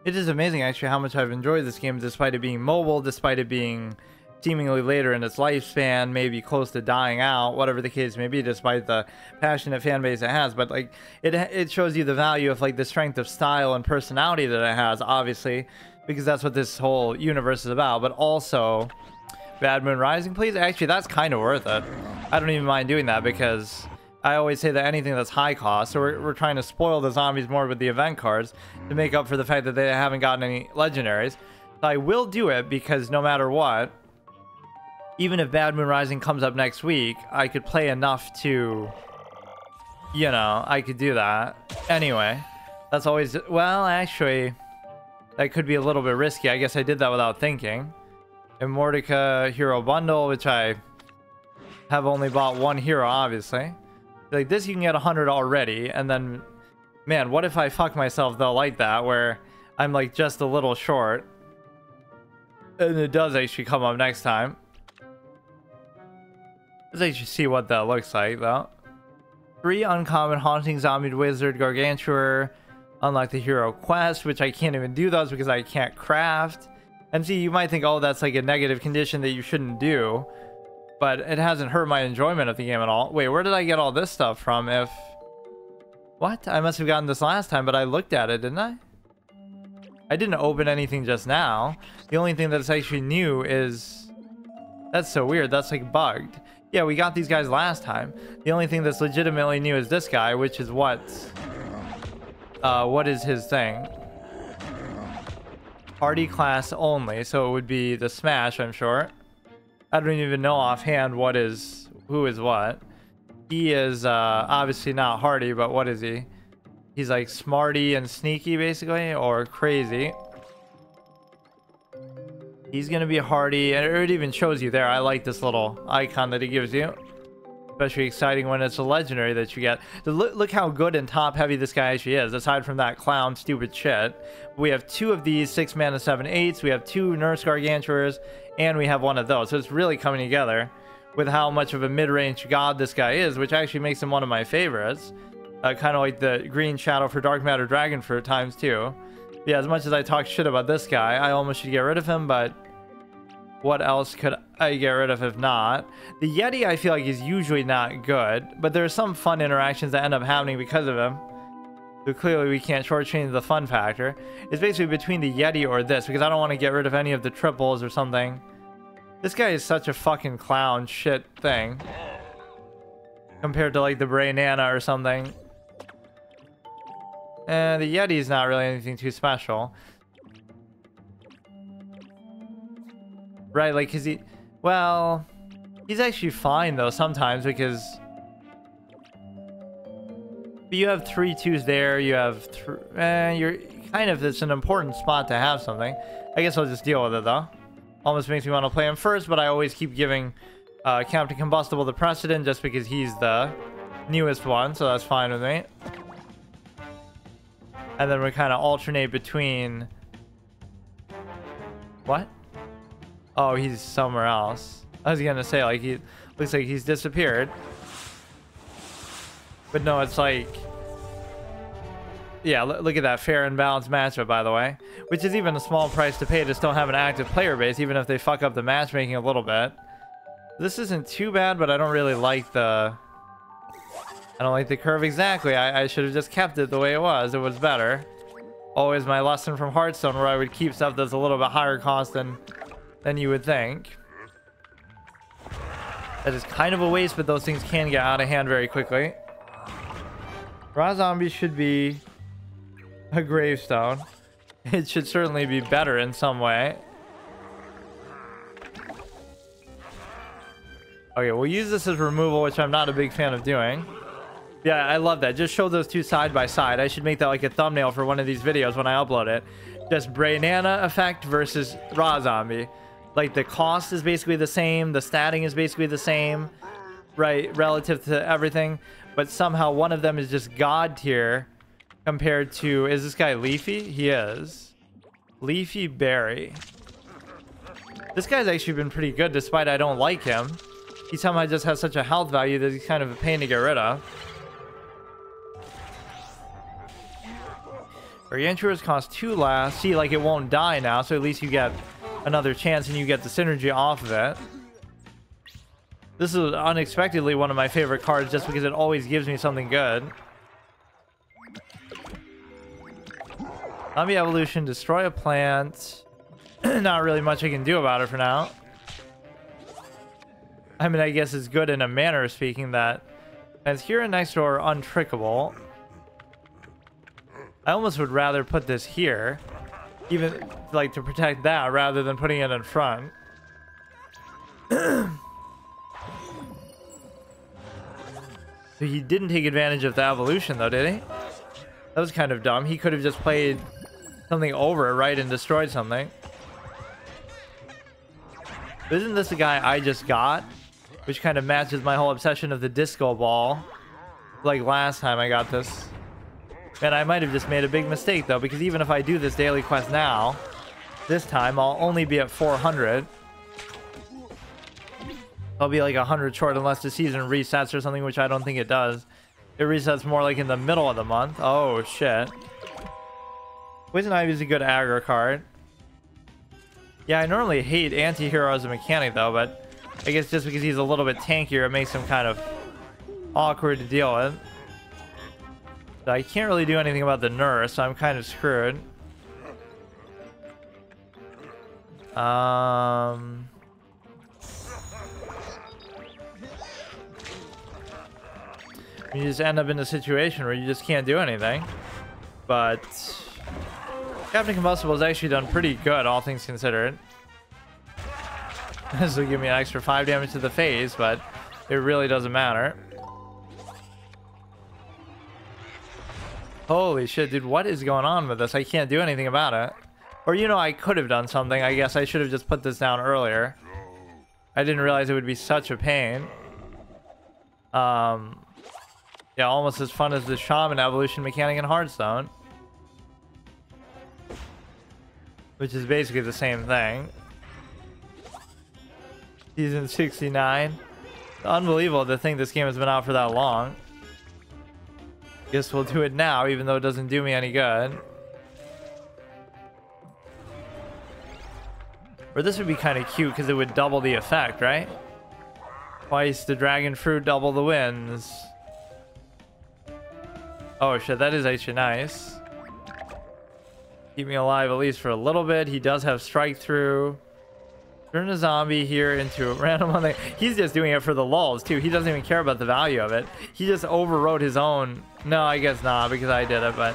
It is amazing actually how much I've enjoyed this game despite it being mobile, despite it being seemingly later in its lifespan, maybe close to dying out, whatever the case may be, despite the passionate fan base it has. But like it shows you the value of like the strength of style and personality that it has, obviously, because that's what this whole universe is about. But also Bad Moon Rising, please. Actually, that's kind of worth it. I don't even mind doing that because I always say that anything that's high cost, so we're trying to spoil the zombies more with the event cards to make up for the fact that they haven't gotten any legendaries. So I will do it because no matter what, even if Bad Moon Rising comes up next week, I could play enough to, you know, I could do that. Anyway, that's always, well, actually, that could be a little bit risky. I guess I did that without thinking. Immortica Hero Bundle, which I have only bought one hero, obviously. Like this, you can get 100 already, and then, man, what if I fuck myself though like that, where I'm like just a little short, and it does actually come up next time. Let's actually see what that looks like though. 3 uncommon Haunting Zombie Wizard Gargantuar, unlock the hero quest, which I can't even do those because I can't craft. And see, you might think, oh, that's like a negative condition that you shouldn't do. But it hasn't hurt my enjoyment of the game at all. Wait, where did I get all this stuff from? If... What? I must have gotten this last time, but I looked at it, didn't I? I didn't open anything just now. The only thing that's actually new is... That's so weird. That's like bugged. Yeah, we got these guys last time. The only thing that's legitimately new is this guy, which is what is his thing? Party class only, so it would be the Smash, I'm sure. I don't even know offhand who is what. He is obviously not hardy, but what is he? He's like smarty and sneaky basically, or crazy. He's gonna be hardy, and it even shows you there. I like this little icon that it gives you. Especially exciting when it's a legendary that you get. Look how good and top heavy this guy actually is, aside from that clown stupid shit. We have 2 of these 6 mana 7/8s. We have 2 Nurse Gargantuars, and we have 1 of those. So it's really coming together with how much of a mid-range god this guy is, which actually makes him one of my favorites. Kind of like the green shadow for Dark Matter Dragon for times too. Yeah, as much as I talk shit about this guy, I almost should get rid of him, but what else could I get rid of if not? The Yeti I feel like is usually not good, but there are some fun interactions that end up happening because of him. So clearly we can't shortchange the fun factor. It's basically between the Yeti or this, because I don't want to get rid of any of the triples or something. This guy is such a fucking clown shit thing. Compared to like the Brainana or something. And the Yeti's not really anything too special. Right, like, cause well, he's actually fine though sometimes because you have 3 2s there, you have you're kind of, it's an important spot to have something. I guess I'll just deal with it though. Almost makes me want to play him first, but I always keep giving Captain Combustible the precedent just because he's the newest one, so that's fine with me. And then we kind of alternate between... What? Oh, he's somewhere else. I was gonna say, like, he looks like he's disappeared. But no, it's like... Yeah, look at that fair and balanced matchup, by the way. Which is even a small price to pay to still have an active player base, even if they fuck up the matchmaking a little bit. This isn't too bad, but I don't really like the... I don't like the curve exactly. I should have just kept it the way it was. It was better. Always my lesson from Hearthstone, where I would keep stuff that's a little bit higher cost than you would think. That is kind of a waste, but those things can get out of hand very quickly. Raw Zombie should be a gravestone. It should certainly be better in some way. Okay, we'll use this as removal, which I'm not a big fan of doing. Yeah, I love that. Just show those two side by side. I should make that like a thumbnail for one of these videos when I upload it. Just Brainana effect versus Raw Zombie. Like, the cost is basically the same. The statting is basically the same, right, relative to everything. But somehow one of them is just God tier compared to... Is this guy Leafy? He is. Leafy Berry. This guy's actually been pretty good despite I don't like him. He somehow just has such a health value that he's kind of a pain to get rid of. Gargantuars cost 2 less. See, like, it won't die now, so at least you get another chance and you get the synergy off of it. This is unexpectedly one of my favorite cards just because it always gives me something good. Zombie evolution, destroy a plant. Not really much I can do about it for now. I mean, I guess it's good in a manner of speaking that as here and next door are untrickable. I almost would rather put this here, even like to protect that rather than putting it in front. So he didn't take advantage of the evolution though, did he? That was kind of dumb. He could have just played something over it, right, and destroyed something. Isn't this the guy I just got? Which kind of matches my whole obsession of the disco ball. Like last time I got this. Man, I might have just made a big mistake though, because even if I do this daily quest now, this time I'll only be at 400. I'll be like 100 short unless the season resets or something, which I don't think it does. It resets more like in the middle of the month. Oh shit. Poison Ivy is a good aggro card. Yeah, I normally hate anti-hero as a mechanic though, but I guess just because he's a little bit tankier, it makes him kind of awkward to deal with. So I can't really do anything about the nurse, so I'm kind of screwed. You just end up in a situation where you just can't do anything. But Captain Combustible has actually done pretty good, all things considered. This will give me an extra 5 damage to the face, but it really doesn't matter. Holy shit, dude, what is going on with this? I can't do anything about it. Or, you know, I could have done something. I guess I should have just put this down earlier. I didn't realize it would be such a pain. Yeah, almost as fun as the Shaman evolution mechanic in Hearthstone. Which is basically the same thing. Season 69. It's unbelievable to think this game has been out for that long. Guess we'll do it now, even though it doesn't do me any good. Or this would be kind of cute because it would double the effect, right? Twice the dragon fruit, double the wins. Oh shit, that is actually nice. Keep me alive at least for a little bit. He does have strike through. Turn a zombie here into a random one. He's just doing it for the lulz too. He doesn't even care about the value of it. He just overrode his own. No, I guess not because I did it, but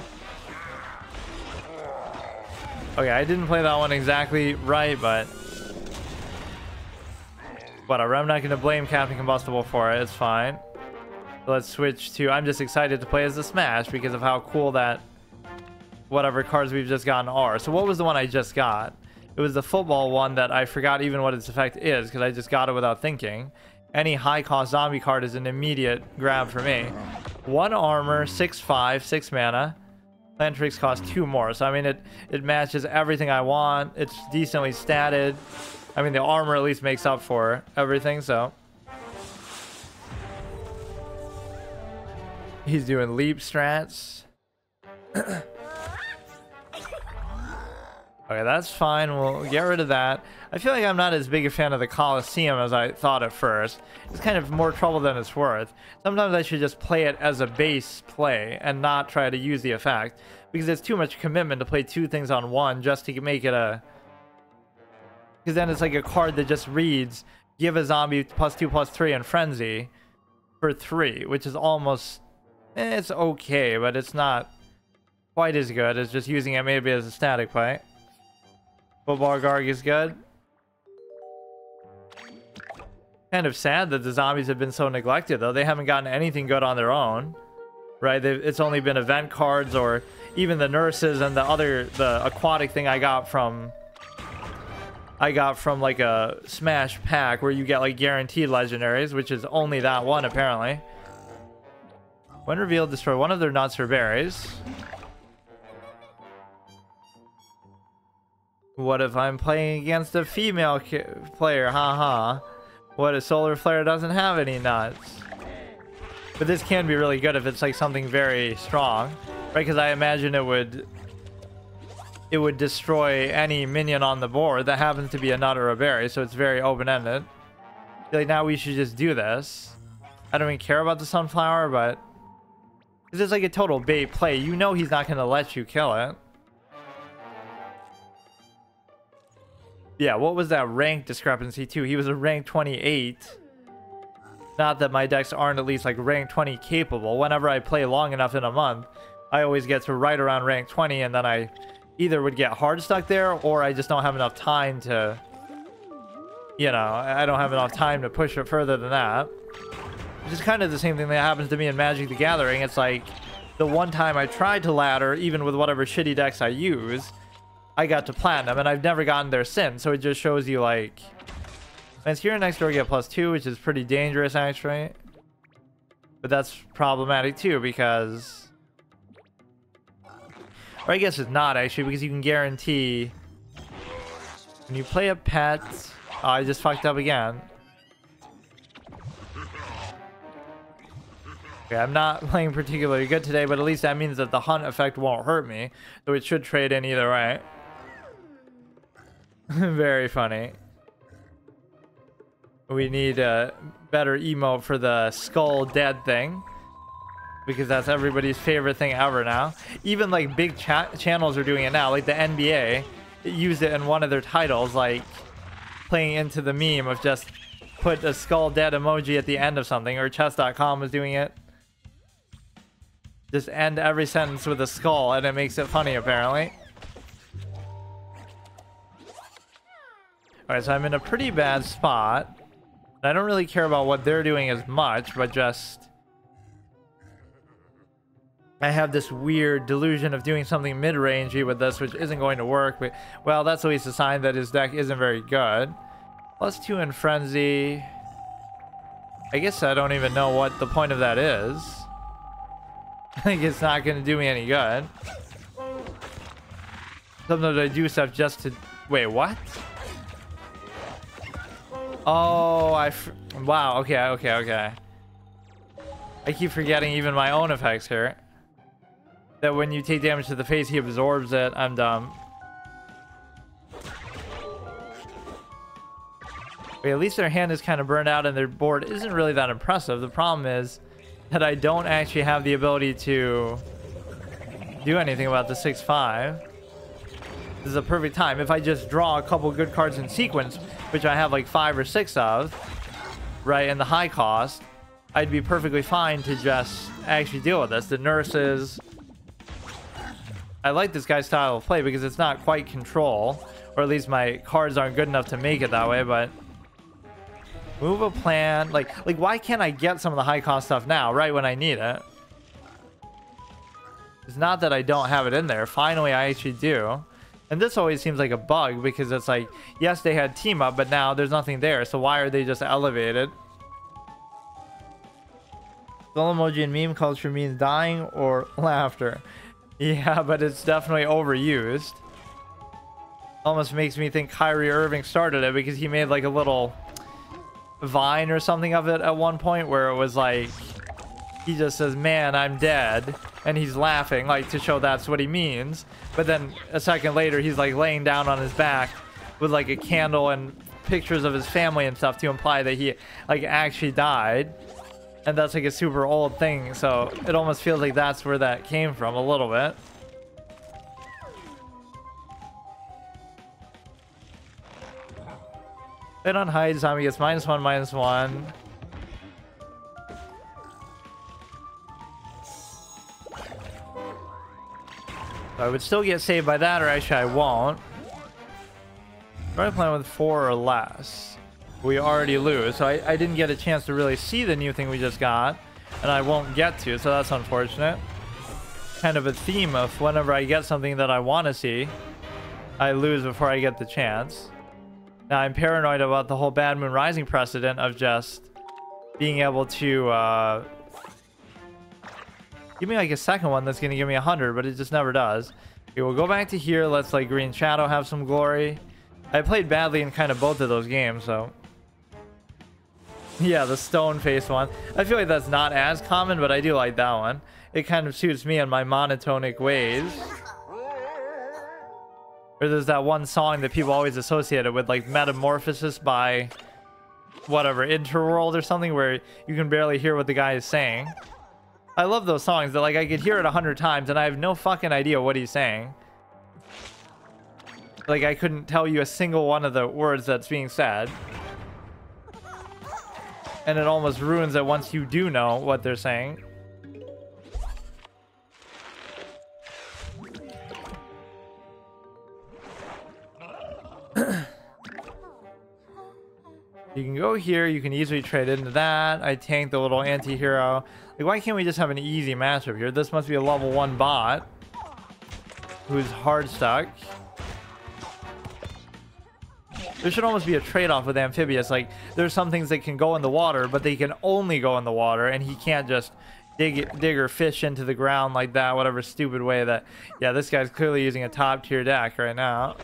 okay, I didn't play that one exactly right, but whatever. I'm not going to blame Captain Combustible for it. It's fine. So let's switch to. I'm just excited to play as the Smash because of how cool that whatever cards we've just gotten are. So what was the one I just got? It was the football one that I forgot even what its effect is because I just got it without thinking. Any high cost zombie card is an immediate grab for me. 1 armor, 6/5, 6 mana. Plant tricks cost 2 more. So I mean it matches everything I want. It's decently statted. I mean the armor at least makes up for everything, so. He's doing leap strats. Okay, that's fine. We'll get rid of that. I feel like I'm not as big a fan of the Coliseum as I thought at first. It's kind of more trouble than it's worth. Sometimes I should just play it as a base play and not try to use the effect. Because it's too much commitment to play 2 things on one just to make it a... Because then it's like a card that just reads, give a zombie +2/+3 and Frenzy for 3, which is almost... it's okay, but it's not quite as good as just using it maybe as a static play. Football Garg is good. Kind of sad that the zombies have been so neglected, though. They haven't gotten anything good on their own, right? It's only been event cards or even the nurses and the aquatic thing I got from like a Smash pack where you get like guaranteed legendaries, which is only that one apparently. When revealed, destroy one of their nuts or berries. What if I'm playing against a female player? Haha. What if Solar Flare doesn't have any nuts? But this can be really good if it's like something very strong, right? Because I imagine it would it would destroy any minion on the board that happens to be a nut or a berry, so it's very open-ended. Like, now we should just do this. I don't even care about the sunflower, but this is like a total bait play. You know he's not going to let you kill it. Yeah, what was that rank discrepancy too? He was a rank 28. Not that my decks aren't at least like rank 20 capable. Whenever I play long enough in a month, I always get to right around rank 20, and then I either would get hard stuck there, or I just don't have enough time to, you know, I don't have enough time to push it further than that. Which is kind of the same thing that happens to me in Magic the Gathering. It's like the one time I tried to ladder, even with whatever shitty decks I use, I got to platinum, and I've never gotten there since. So it just shows you, like, and here next door get +2, which is pretty dangerous actually. But that's problematic too, because, or I guess it's not actually, because you can guarantee when you play a pet. Oh, I just fucked up again. Okay, I'm not playing particularly good today, but at least that means that the hunt effect won't hurt me, so it should trade in either way. Very funny. We need a better emote for the skull dead thing, because that's everybody's favorite thing ever now. Even like big channels are doing it now, like the NBA used it in one of their titles, like playing into the meme of just put a skull dead emoji at the end of something, or chess.com was doing it. Just end every sentence with a skull, and it makes it funny apparently. Alright, so I'm in a pretty bad spot. I don't really care about what they're doing as much, but just I have this weird delusion of doing something mid-rangey with this, which isn't going to work. But, well, that's at least a sign that his deck isn't very good. +2 in Frenzy. I guess I don't even know what the point of that is. I think it's not going to do me any good. Sometimes I do stuff just to... Wait, what? Oh, wow, okay. I keep forgetting even my own effects here. That when you take damage to the face, he absorbs it. I'm dumb. Okay, at least their hand is kind of burned out and their board isn't really that impressive. The problem is that I don't actually have the ability to do anything about the 6/5. This is a perfect time. If I just draw a couple good cards in sequence, which I have like 5 or 6 of, right, in the high cost, I'd be perfectly fine to just actually deal with this. The nurses. I like this guy's style of play because it's not quite control, or at least my cards aren't good enough to make it that way, but move a plan. Like why can't I get some of the high cost stuff now, right when I need it? It's not that I don't have it in there. Finally, I actually do. And this always seems like a bug, because it's like, yes, they had team up, but now there's nothing there. So why are they just elevated? Skull emoji in meme culture means dying or laughter. Yeah, but it's definitely overused. Almost makes me think Kyrie Irving started it, because he made like a little vine or something of it at one point where it was like, he just says, "Man, I'm dead," and he's laughing, like, to show that's what he means. But then a second later, he's like laying down on his back with like a candle and pictures of his family and stuff to imply that he like actually died. And that's like a super old thing, so it almost feels like that's where that came from a little bit. Hit on hide, zombie gets -1/-1. I would still get saved by that, or actually I won't. Try to play with 4 or less. We already lose, so I didn't get a chance to really see the new thing we just got, and I won't get to, so that's unfortunate. Kind of a theme of whenever I get something that I want to see, I lose before I get the chance. Now I'm paranoid about the whole Bad Moon Rising precedent of just being able to give me like a second one that's going to give me 100, but it just never does. Okay, we'll go back to here. Let's like Green Shadow have some glory. I played badly in kind of both of those games, so... Yeah, the stone face one. I feel like that's not as common, but I do like that one. It kind of suits me in my monotonic ways. Or there's that one song that people always associate it with, like Metamorphosis by whatever, Interworld or something, where you can barely hear what the guy is saying. I love those songs that, like, I could hear it 100 times and I have no fucking idea what he's saying. Like, I couldn't tell you a single one of the words that's being said. And it almost ruins it once you do know what they're saying. You can go here, you can easily trade into that. I tanked the little anti-hero. Like, why can't we just have an easy matchup here? This must be a level 1 bot who's hard stuck. There should almost be a trade-off with Amphibious. Like, there's some things that can go in the water, but they can only go in the water, and he can't just dig or fish into the ground like that, whatever stupid way that... Yeah, this guy's clearly using a top-tier deck right now.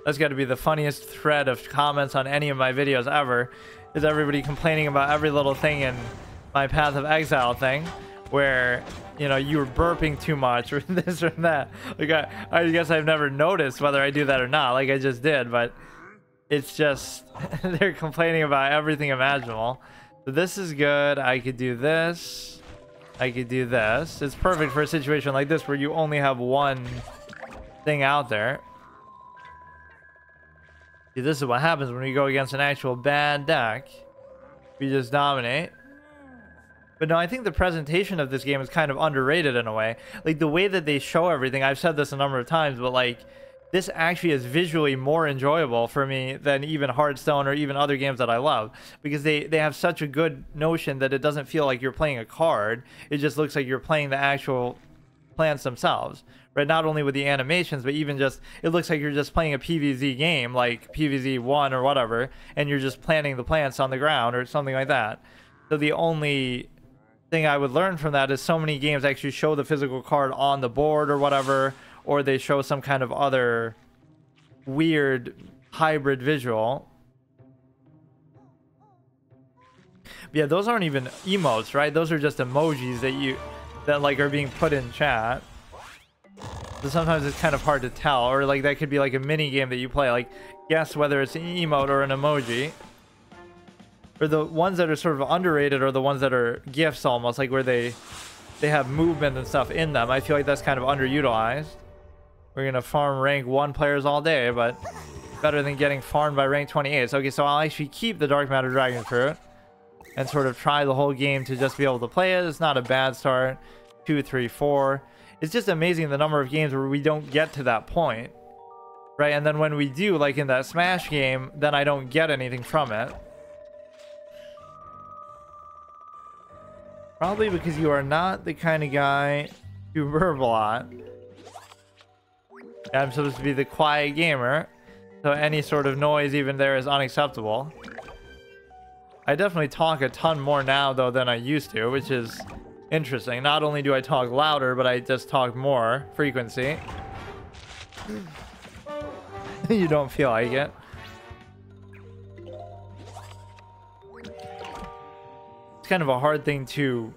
That's got to be the funniest thread of comments on any of my videos ever, is everybody complaining about every little thing in my Path of Exile thing, where, you know, you were burping too much or this or that. Like, I guess I've never noticed whether I do that or not, like I just did, but it's just they're complaining about everything imaginable. So this is good. I could do this, I could do this. It's perfect for a situation like this where you only have one thing out there. See, this is what happens when we go against an actual bad deck. We just dominate. But no, I think the presentation of this game is kind of underrated in a way. Like, the way that they show everything, I've said this a number of times, but like, this actually is visually more enjoyable for me than even Hearthstone or even other games that I love. Because they have such a good notion that it doesn't feel like you're playing a card. It just looks like you're playing the actual plants themselves. Right, not only with the animations, but even just, it looks like you're just playing a PvZ game, like PvZ 1 or whatever, and you're just planting the plants on the ground or something like that. So the only thing I would learn from that is so many games actually show the physical card on the board or whatever, or they show some kind of other weird hybrid visual. But yeah, those aren't even emotes, right? Those are just emojis that like are being put in chat. So sometimes it's kind of hard to tell, or like that could be like a mini game that you play, like guess whether it's an emote or an emoji. Or the ones that are sort of underrated are the ones that are gifs, almost like where they have movement and stuff in them. I feel like that's kind of underutilized. We're gonna farm rank 1 players all day, but better than getting farmed by rank 28. So, okay, so I'll actually keep the Dark Matter Dragon Fruit and sort of try the whole game to just be able to play it. It's not a bad start. 2, 3, 4. It's just amazing the number of games where we don't get to that point, right? And then when we do, like in that Smash game, then I don't get anything from it. Probably because you are not the kind of guy to burp a lot. I'm supposed to be the quiet gamer, so any sort of noise even there is unacceptable. I definitely talk a ton more now, though, than I used to, which is interesting. Not only do I talk louder, but I just talk more frequency. You don't feel like it. It's kind of a hard thing to,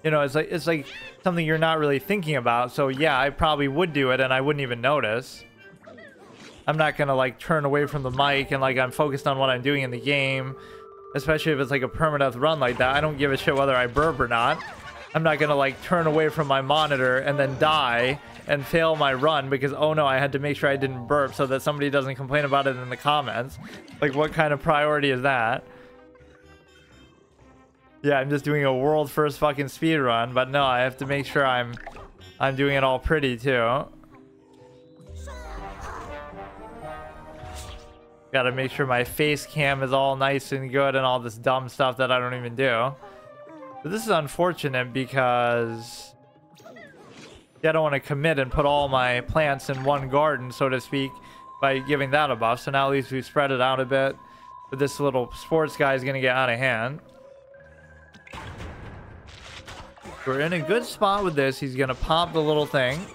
you know, it's like something you're not really thinking about. So yeah, I probably would do it and I wouldn't even notice. I'm not gonna like turn away from the mic and like I'm focused on what I'm doing in the game, especially if it's like a permadeath run like that. I don't give a shit whether I burp or not. I'm not gonna like turn away from my monitor and then die and fail my run because, oh no, I had to make sure I didn't burp so that somebody doesn't complain about it in the comments. Like, what kind of priority is that? Yeah, I'm just doing a world first fucking speed run, but no, I have to make sure I'm doing it all pretty too. Gotta make sure my face cam is all nice and good and all this dumb stuff that I don't even do. But this is unfortunate because I don't want to commit and put all my plants in one garden, so to speak, by giving that a buff. So now at least we spread it out a bit. But this little sports guy is going to get out of hand. We're in a good spot with this. He's going to pop the little thing.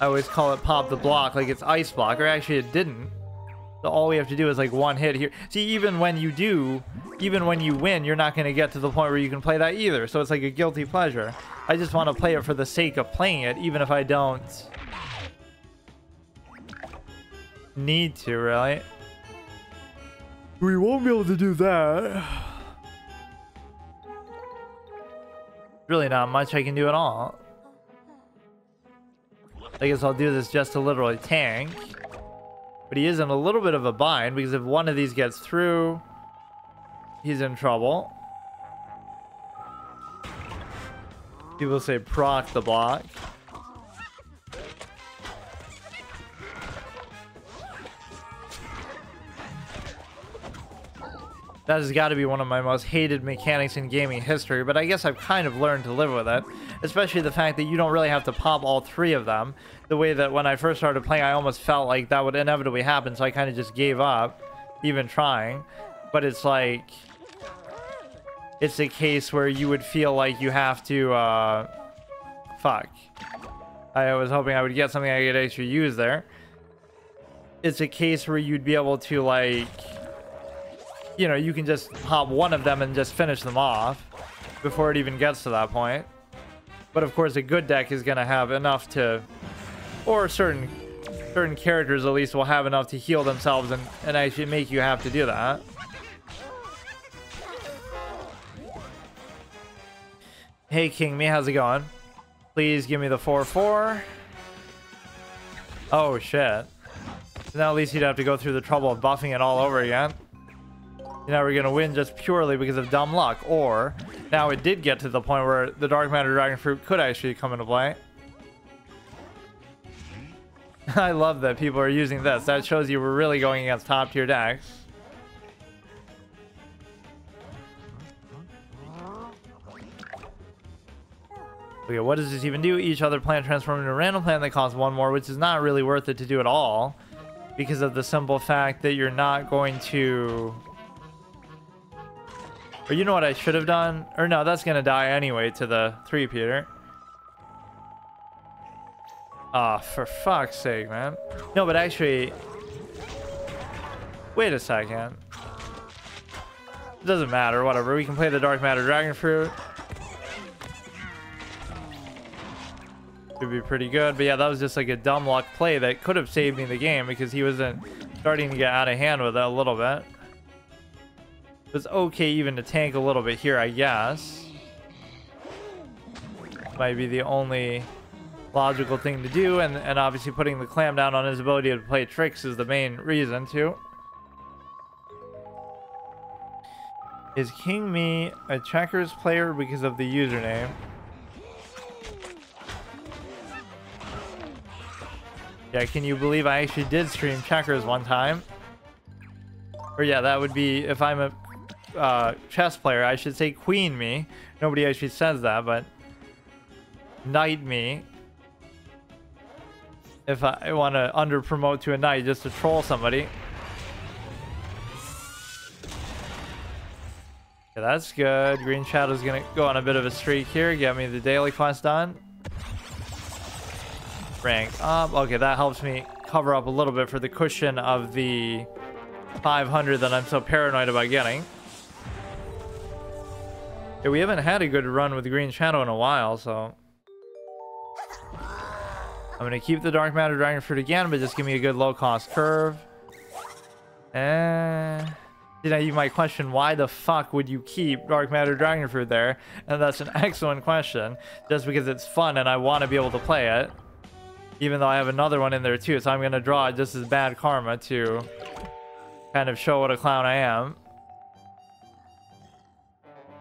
I always call it pop the block, like it's ice block, or actually it didn't. So all we have to do is like one hit here. See, even when you do even when you win, you're not going to get to the point where you can play that either. So it's like a guilty pleasure. I just want to play it for the sake of playing it, even if I don't need to, really. We won't be able to do that. Really not much I can do at all. I guess I'll do this just to literally tank. But he is in a little bit of a bind, because if one of these gets through, he's in trouble. People say proc the block. That has got to be one of my most hated mechanics in gaming history, but I guess I've kind of learned to live with it. Especially the fact that you don't really have to pop all three of them. The way that when I first started playing, I almost felt like that would inevitably happen, so I kind of just gave up, even trying. But it's like, it's a case where you would feel like you have to, fuck. I was hoping I would get something I could actually use there. It's a case where you'd be able to, like, you know, you can just pop one of them and just finish them off before it even gets to that point. But of course, a good deck is going to have enough to, or certain characters at least will have enough to heal themselves and actually make you have to do that. Hey King Me, how's it going? Please give me the 4/4. Oh shit. Now at least you'd have to go through the trouble of buffing it all over again. Now we're gonna win just purely because of dumb luck, or now it did get to the point where the Dark Matter Dragon Fruit could actually come into play. I love that people are using this. That shows you we're really going against top tier decks. Okay, what does this even do? Each other plant transforms into a random plant that costs one more, which is not really worth it to do at all, because of the simple fact that you're not going to... Or you know what I should have done? Or no, that's going to die anyway to the 3-peater. Ah, for fuck's sake, man. No, but actually... Wait a second. It doesn't matter, whatever. We can play the Dark Matter Dragon Fruit. Should be pretty good. But yeah, that was just like a dumb luck play that could have saved me the game, because he wasn't starting to get out of hand with it a little bit. It's okay even to tank a little bit here, I guess. Might be the only logical thing to do, and obviously putting the clamp down on his ability to play tricks is the main reason too. Is King Me a checkers player because of the username? Yeah, can you believe I actually did stream checkers one time? Or yeah, that would be if I'm a chess player, I should say queen me. Nobody actually says that, but knight me. If I want to under promote to a knight just to troll somebody. Yeah, that's good. Green Shadow's gonna go on a bit of a streak here. Get me the daily quest done. Rank up. Okay, that helps me cover up a little bit for the cushion of the 500 that I'm so paranoid about getting. Yeah, we haven't had a good run with Green Shadow in a while, so I'm going to keep the Dark Matter Dragon Fruit again, but just give me a good low-cost curve. And you know, you might question, why the fuck would you keep Dark Matter Dragon Fruit there? And that's an excellent question. Just because it's fun and I want to be able to play it. Even though I have another one in there too, so I'm going to draw it just as bad karma to kind of show what a clown I am.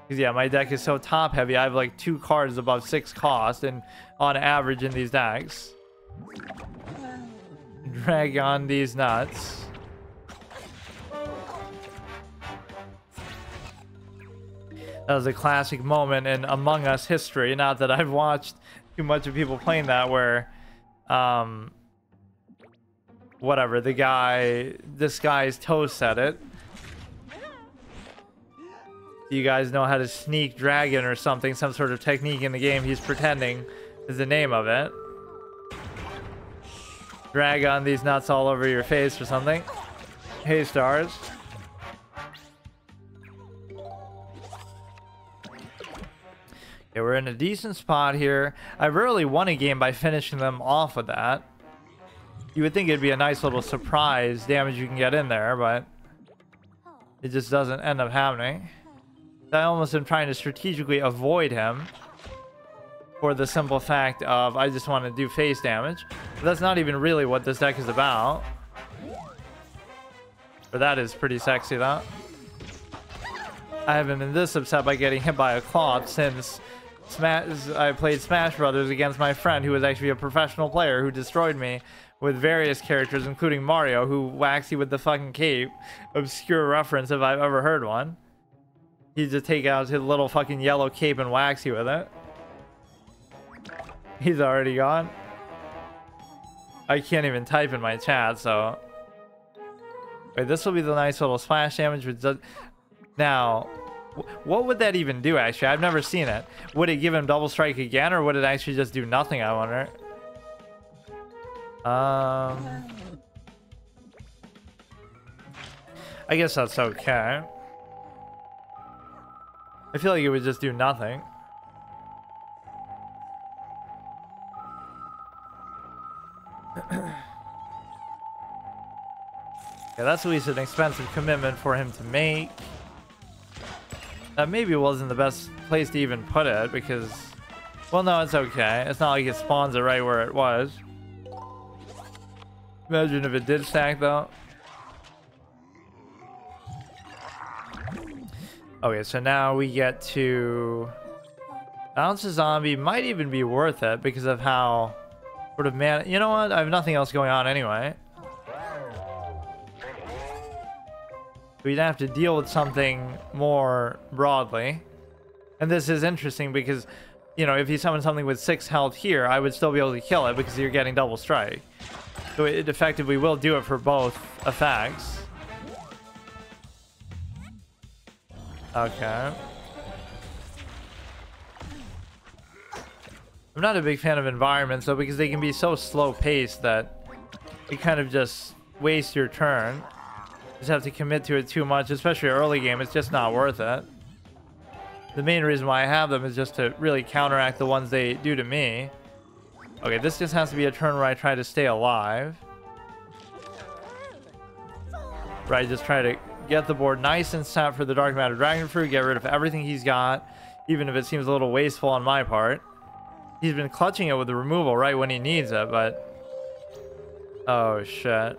Because yeah, my deck is so top heavy. I have like 2 cards above 6 cost, and on average in these decks. Drag on these nuts. That was a classic moment in Among Us history. Not that I've watched too much of people playing that, where whatever, the guy disguised Toast said it. You guys know how to sneak dragon or something, some sort of technique in the game he's pretending is the name of it. Drag on these nuts all over your face or something. Hey, stars. Okay, we're in a decent spot here. I rarely won a game by finishing them off with that. You would think it'd be a nice little surprise damage you can get in there, but it just doesn't end up happening. I almost am trying to strategically avoid him for the simple fact of I just want to do face damage. But that's not even really what this deck is about. But that is pretty sexy though. I haven't been this upset by getting hit by a cloth since I played Smash Brothers against my friend who was actually a professional player who destroyed me with various characters, including Mario, who whacks you with the fucking cape. Obscure reference if I've ever heard one. He just take out his little fucking yellow cape and whacks you with it. He's already gone. I can't even type in my chat, so... Wait, this will be the nice little splash damage, which does... Now, what would that even do, actually? I've never seen it. Would it give him double strike again, or would it actually just do nothing, I wonder? I guess that's okay. I feel like it would just do nothing. Yeah, that's at least an expensive commitment for him to make. That maybe wasn't the best place to even put it because... Well, no, it's okay. It's not like it spawns it right where it was. Imagine if it did stack, though. Okay, so now we get to... Bounce a zombie might even be worth it because of how... Sort of man... You know what? I have nothing else going on anyway. We'd have to deal with something more broadly. And this is interesting because, you know, if you summon something with 6 health here, I would still be able to kill it because you're getting double strike. So it effectively will do it for both effects. Okay. I'm not a big fan of environments though because they can be so slow paced that you kind of just waste your turn. Just have to commit to it too much, especially early game. It's just not worth it. The main reason why I have them is just to really counteract the ones they do to me. Okay, this just has to be a turn where I try to stay alive. Right, just try to get the board nice and set for the Dark Matter Dragon Fruit, get rid of everything he's got, even if it seems a little wasteful on my part. He's been clutching it with the removal right when he needs it, but... Oh, shit.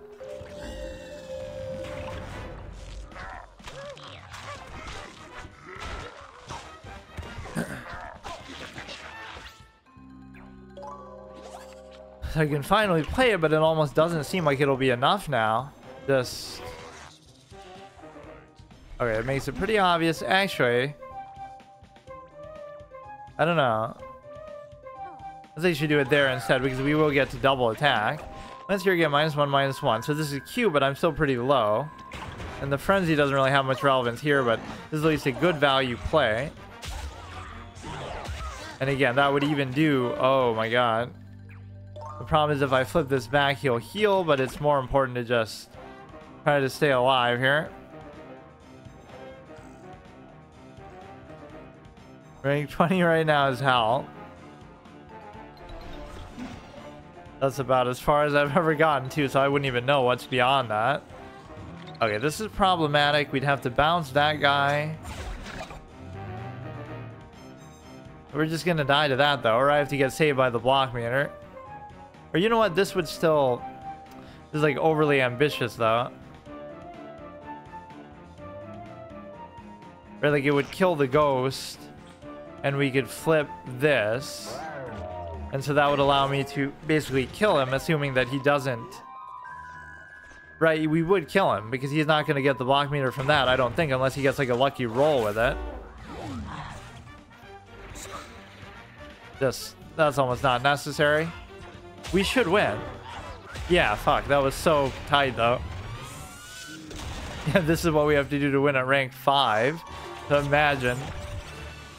I can finally play it, but it almost doesn't seem like it'll be enough now. Just... Okay, it makes it pretty obvious. Actually, I don't know. I think you should do it there instead because we will get to double attack. Let's here get -1, -1. So this is Q, but I'm still pretty low. And the Frenzy doesn't really have much relevance here, but this is at least a good value play. And again, that would even do... Oh my god. The problem is if I flip this back, he'll heal, but it's more important to just try to stay alive here. Rank 20 right now is hell. That's about as far as I've ever gotten to, so I wouldn't even know what's beyond that. Okay, this is problematic. We'd have to bounce that guy. We're just gonna die to that though, or I have to get saved by the block meter. Or you know what, this would still... This is like overly ambitious though. Or like it would kill the ghost and we could flip this. And so that would allow me to basically kill him, assuming that he doesn't... Right, we would kill him because he's not going to get the block meter from that, I don't think, unless he gets like a lucky roll with it. That's almost not necessary. We should win. Yeah, fuck, that was so tight though. Yeah, this is what we have to do to win at rank 5. So imagine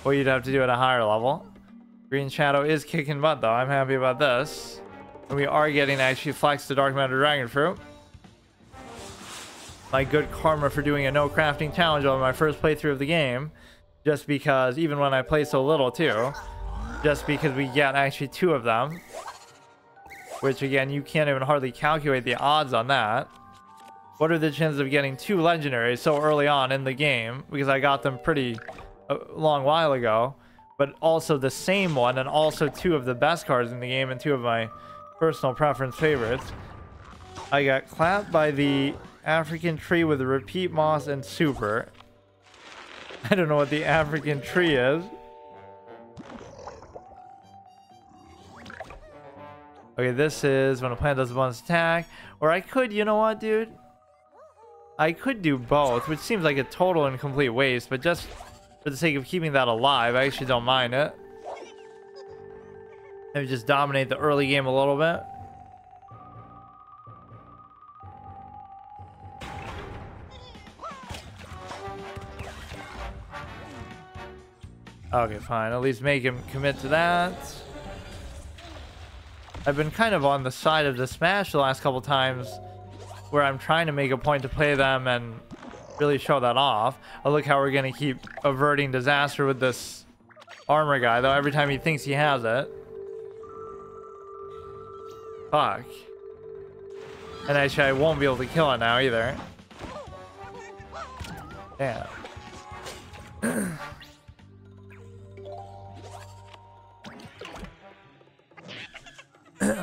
what you'd have to do at a higher level. Green Shadow is kicking butt though. I'm happy about this. And we are getting to actually flex the Dark Matter Dragon Fruit. My good karma for doing a no crafting challenge on my first playthrough of the game. just because even when I play so little too, just because we get actually 2 of them, which again, you can't even hardly calculate the odds on that. What are the chances of getting 2 legendaries so early on in the game? Because I got them pretty a long while ago, but also the same one, and also 2 of the best cards in the game and 2 of my personal preference favorites. I got clapped by the African tree with a repeat moss and super. I don't know what the African tree is. Okay, this is when a plant does a bonus attack. Or I could, you know what, dude? I could do both, which seems like a total and complete waste, but just for the sake of keeping that alive, I actually don't mind it. Maybe just dominate the early game a little bit. Okay, fine. At least make him commit to that. I've been kind of on the side of the Smash the last couple times where I'm trying to make a point to play them and really show that off. Oh, look how we're going to keep averting disaster with this armor guy, though, every time he thinks he has it. Fuck. And actually, I won't be able to kill it now either. Damn.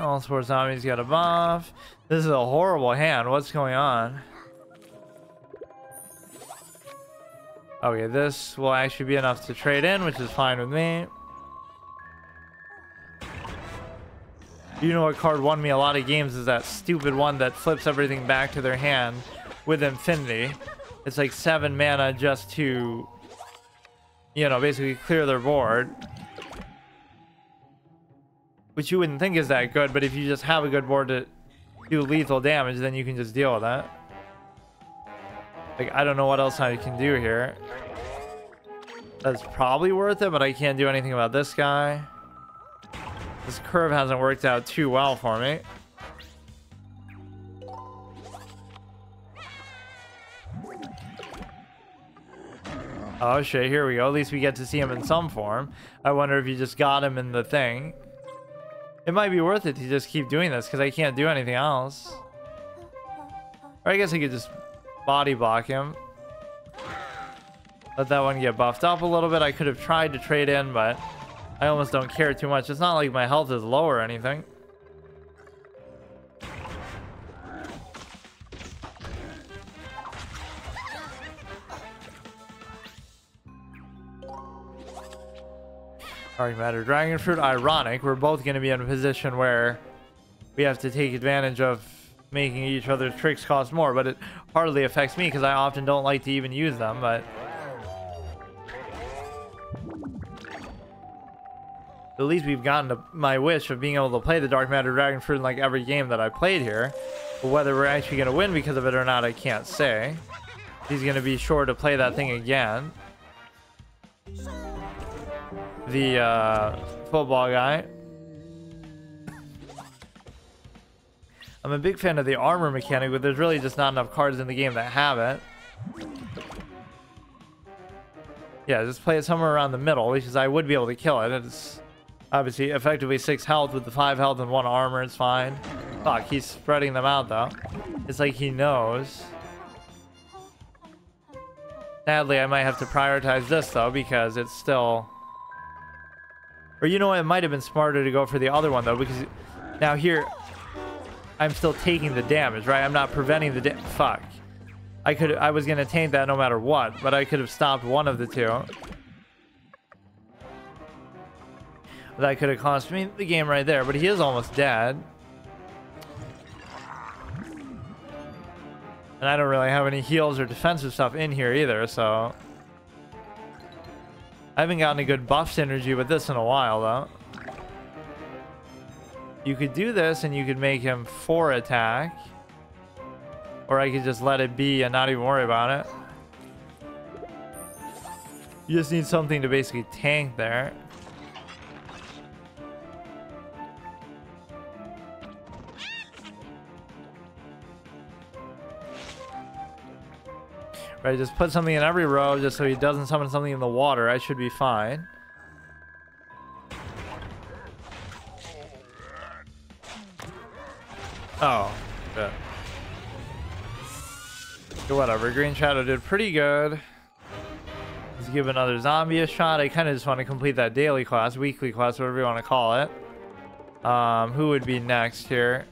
All sports zombies got a buff. This is a horrible hand. What's going on? Okay, this will actually be enough to trade in, which is fine with me. You know what card won me a lot of games is that stupid one that flips everything back to their hand with infinity. It's like 7 mana just to, you know, basically clear their board. Which you wouldn't think is that good, but if you just have a good board to do lethal damage, then you can just deal with that. Like, I don't know what else I can do here. That's probably worth it, but I can't do anything about this guy. This curve hasn't worked out too well for me. Oh shit, here we go. At least we get to see him in some form. I wonder if you just got him in the thing. It might be worth it to just keep doing this because I can't do anything else. Or I guess I could just body block him. Let that one get buffed up a little bit. I could have tried to trade in, but I almost don't care too much. It's not like my health is low or anything. Dark matter, dragon fruit. Ironic. We're both going to be in a position where we have to take advantage of making each other's tricks cost more, but it hardly affects me because I often don't like to even use them. But at least we've gotten to my wish of being able to play the dark matter dragon fruit in like every game that I played here. But whether we're actually going to win because of it or not, I can't say. He's going to be sure to play that thing again. The football guy. I'm a big fan of the armor mechanic, but there's really just not enough cards in the game that have it. Yeah, just play it somewhere around the middle, because I would be able to kill it. It's obviously effectively 6 health with the 5 health and 1 armor. It's fine. Fuck, he's spreading them out though. It's like he knows. Sadly, I might have to prioritize this though, because it's still... Or you know what, it might have been smarter to go for the other one though, because now here I'm still taking the damage, right? I'm not preventing the fuck. I was gonna tank that no matter what, but I could have stopped one of the two. That could have cost me the game right there, but he is almost dead. And I don't really have any heals or defensive stuff in here either, so... I haven't gotten a good buff synergy with this in a while, though. You could do this, and you could make him 4 attack. Or I could just let it be and not even worry about it. You just need something to basically tank there. Right, just put something in every row just so he doesn't summon something in the water. I should be fine. Oh, shit. Okay, whatever. Green Shadow did pretty good. Let's give another zombie a shot. I kind of just want to complete that daily quest, weekly quest, whatever you want to call it. Who would be next here?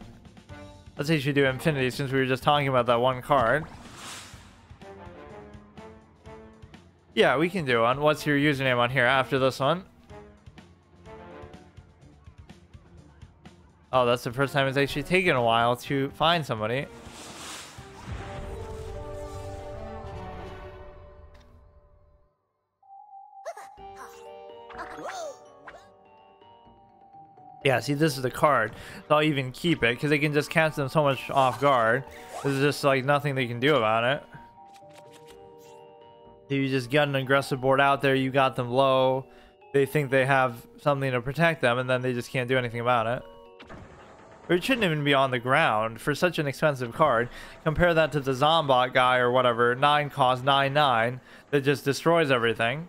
Let's say you should do Infinity since we were just talking about that one card. Yeah, we can do one. What's your username on here after this one? Oh, that's the first time it's actually taken a while to find somebody. Yeah, see, this is the card. So I'll even keep it because they can just catch them so much off guard. There's just like nothing they can do about it. You just got an aggressive board out there, you got them low, they think they have something to protect them, and then they just can't do anything about it. Or it shouldn't even be on the ground for such an expensive card. Compare that to the Zombot guy or whatever, 9 cost, 9/9, that just destroys everything.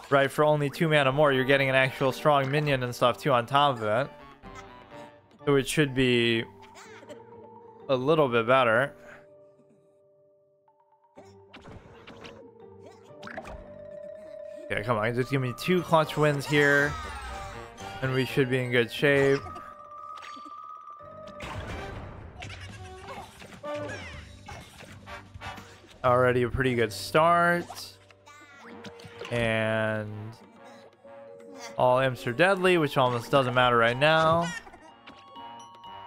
Right, for only 2 mana more, you're getting an actual strong minion and stuff too on top of it. So it should be a little bit better. Okay, come on, just give me 2 clutch wins here, and we should be in good shape. Already a pretty good start. And all imps are deadly, which almost doesn't matter right now.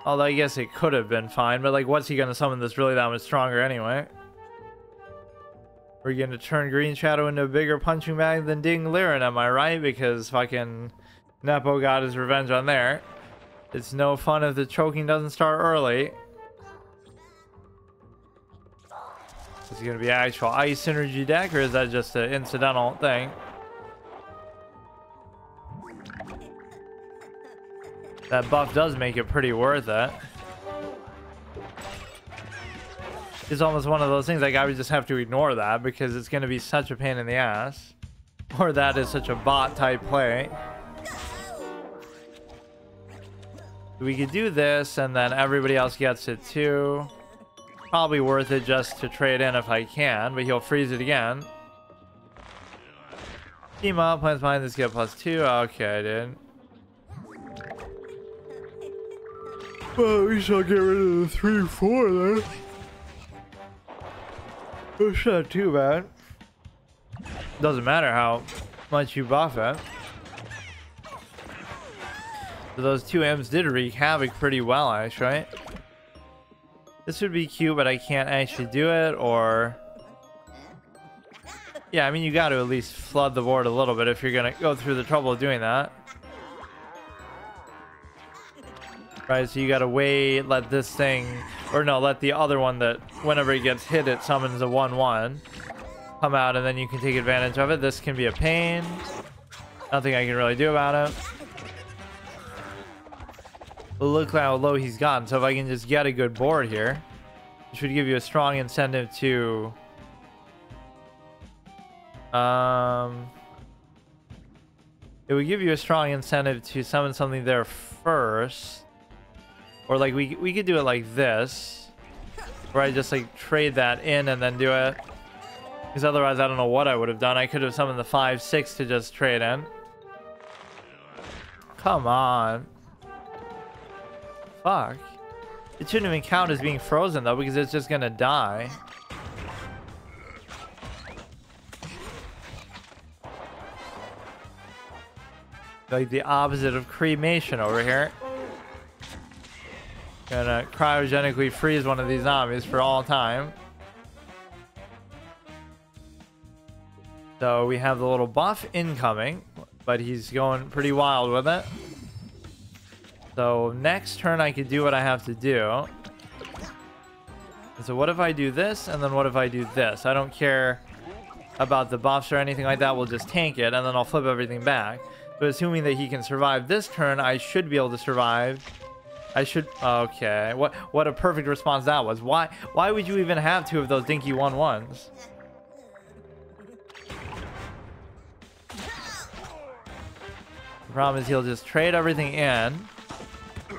Although I guess it could have been fine, but like, what's he gonna summon that's really that much stronger anyway? We're gonna turn Green Shadow into a bigger punching bag than Ding Liren, am I right? Because fucking Nepo got his revenge on there. It's no fun if the choking doesn't start early. Is it gonna be actual ice synergy deck, or is that just an incidental thing? That buff does make it pretty worth it. It's almost one of those things like I would just have to ignore that because it's going to be such a pain in the ass. Or that is such a bot type play. We could do this and then everybody else gets it too. Probably worth it just to trade in if I can, but he'll freeze it again. Team up, plans behind this get +2. Okay, dude. Well, we shall get rid of the 3/4 then. It's not too bad. Doesn't matter how much you buff it. So those 2 imps did wreak havoc pretty well, actually. This would be cute, but I can't actually do it, or... Yeah, I mean, you got to at least flood the board a little bit if you're going to go through the trouble of doing that. Right, so you got to wait, let this thing... Or no, let the other one that whenever it gets hit, it summons a 1/1. Come out, and then you can take advantage of it. This can be a pain. Nothing I can really do about it. But look how low he's gotten. So if I can just get a good board here, it should give you a strong incentive to... It would give you a strong incentive to summon something there first. Or like we could do it like this, where I just like trade that in and then do it. Because otherwise I don't know what I would have done. I could have summoned the 5/6 to just trade in. Come on. Fuck. It shouldn't even count as being frozen though, because it's just gonna die. Like the opposite of cremation over here. Gonna cryogenically freeze one of these zombies for all time. So we have the little buff incoming, but he's going pretty wild with it. So next turn I could do what I have to do. So what if I do this, and then what if I do this? I don't care about the buffs or anything like that. We'll just tank it, and then I'll flip everything back. But assuming that he can survive this turn, I should be able to survive. I should... Okay. What a perfect response that was. Why would you even have 2 of those dinky 1/1s? The problem is he'll just trade everything in.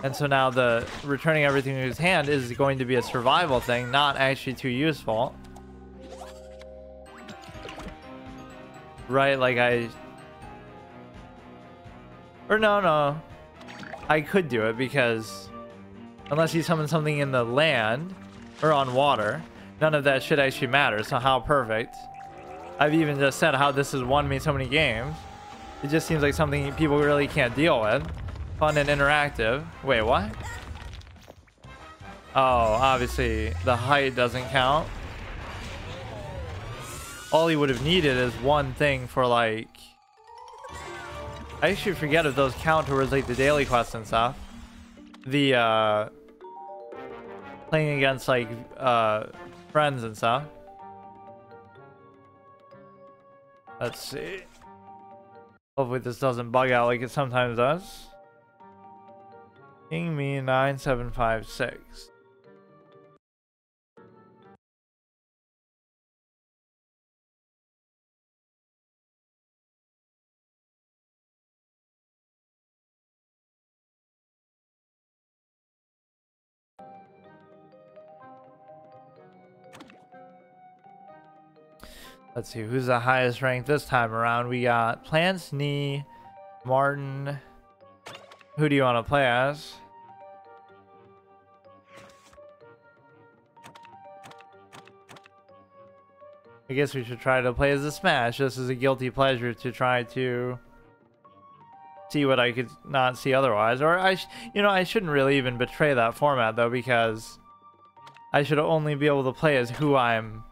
And so now the returning everything to his hand is going to be a survival thing, not actually too useful. Right, like no. I could do it because unless he summons something in the land or on water, none of that shit actually matters. So how perfect. I've even just said how this has won me so many games. It just seems like something people really can't deal with. Fun and interactive. Wait, what? Oh, obviously the height doesn't count. All he would have needed is one thing for like... I actually forget if those count towards like the daily quests and stuff. The playing against like friends and stuff. Let's see. Hopefully this doesn't bug out like it sometimes does. Ping me 9756. Let's see, who's the highest ranked this time around? We got Plants, Knee, Martin. Who do you want to play as? I guess we should try to play as a Smash. This is a guilty pleasure to try to see what I could not see otherwise. Or I shouldn't really even betray that format though, because I should only be able to play as who I'm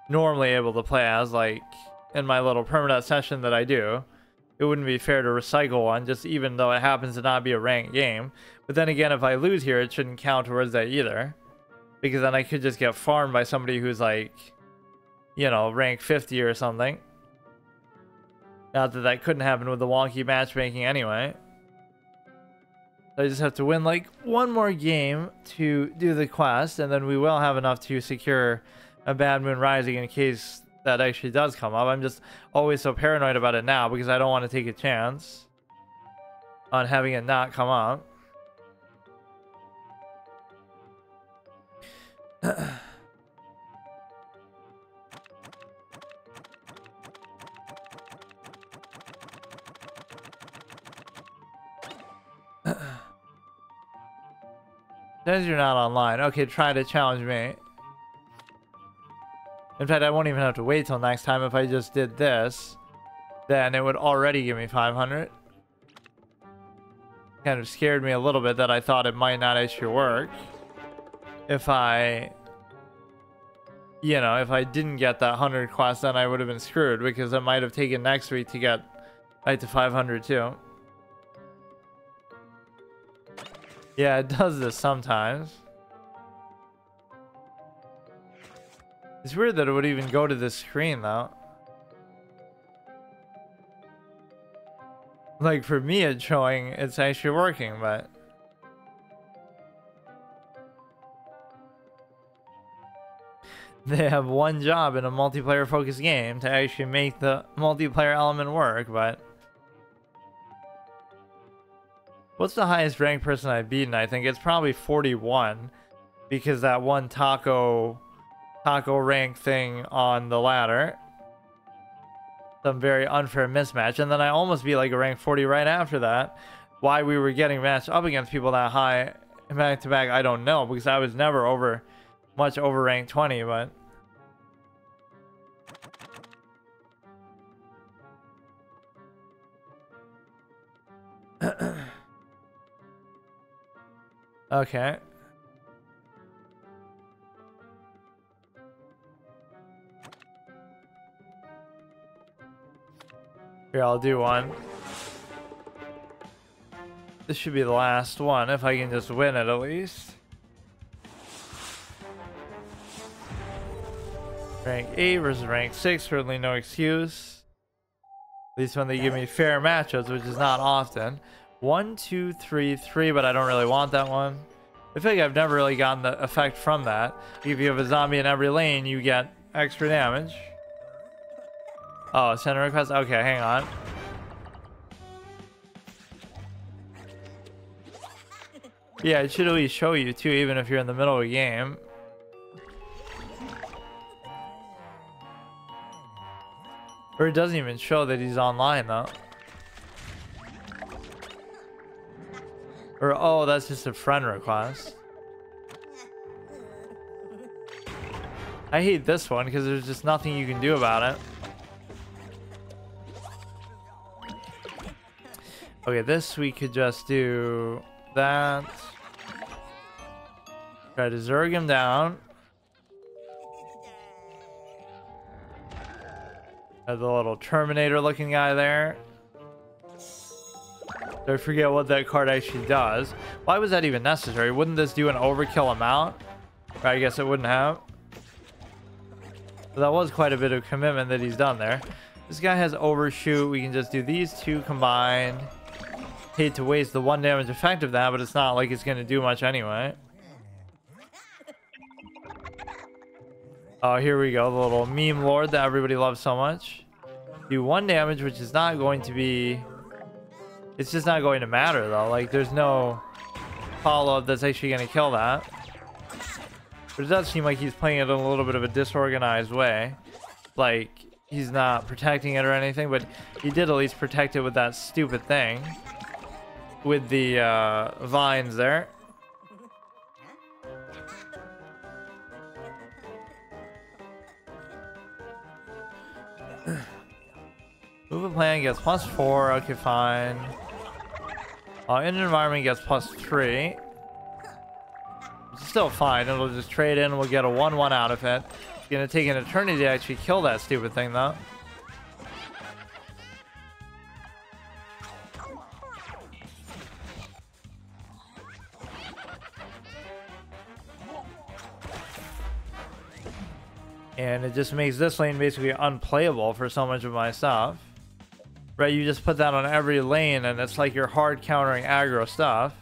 normally able to play as, like in my little permanent session that I do. It wouldn't be fair to recycle one, just even though it happens to not be a ranked game. But then again, if I lose here, it shouldn't count towards that either, because then I could just get farmed by somebody who's like, you know, rank 50 or something. Not that that couldn't happen with the wonky matchmaking anyway. I just have to win like one more game to do the quest, and then we will have enough to secure a Bad Moon Rising in case that actually does come up. I'm just always so paranoid about it now because I don't want to take a chance on having it not come up. Says you're not online. Okay, try to challenge me. In fact, I won't even have to wait till next time. If I just did this, then it would already give me 500. Kind of scared me a little bit that I thought it might not actually work. If I, you know, if I didn't get that 100 quest, then I would have been screwed, because it might have taken next week to get right to 500 too. Yeah, it does this sometimes. It's weird that it would even go to this screen though. Like for me it's showing it's actually working, but they have one job in a multiplayer focused game to actually make the multiplayer element work. But what's the highest ranked person I've beaten? I think it's probably 41, because that one taco rank thing on the ladder, some very unfair mismatch, and then I almost beat like a rank 40 right after that. Why we were getting matched up against people that high back to back, I don't know, because I was never much over rank 20. But okay. Here, I'll do one. This should be the last one, if I can just win it at least. Rank 8 versus rank 6, certainly no excuse. At least when they give me fair matchups, which is not often. 1, 2, 3, 3, but I don't really want that one. I feel like I've never really gotten the effect from that. If you have a zombie in every lane, you get extra damage. Oh, center request? Okay, hang on. Yeah, it should at least show you too, even if you're in the middle of a game. Or it doesn't even show that he's online though. Or, oh, that's just a friend request. I hate this one because there's just nothing you can do about it. Okay, this we could just do that. Try to zerg him down. Have the little Terminator looking guy there. I forget what that card actually does. Why was that even necessary? Wouldn't this do an overkill amount? Or I guess it wouldn't have. But that was quite a bit of commitment that he's done there. This guy has overshoot. We can just do these two combined. Hate to waste the 1 damage effect of that, but it's not like it's going to do much anyway. Oh, here we go. The little meme lord that everybody loves so much. Do 1 damage, which is not going to be... It's just not going to matter, though. Like, there's no follow-up that's actually going to kill that. But it does seem like he's playing it in a little bit of a disorganized way. Like, he's not protecting it or anything, but he did at least protect it with that stupid thing. With the vines there. Move a plant gets +4. Okay, fine. In an environment gets +3. It's still fine. It'll just trade in. We'll get a 1/1 out of it. It's gonna take an eternity to actually kill that stupid thing, though. And it just makes this lane basically unplayable for so much of my stuff. Right, you just put that on every lane and it's like you're hard countering aggro stuff.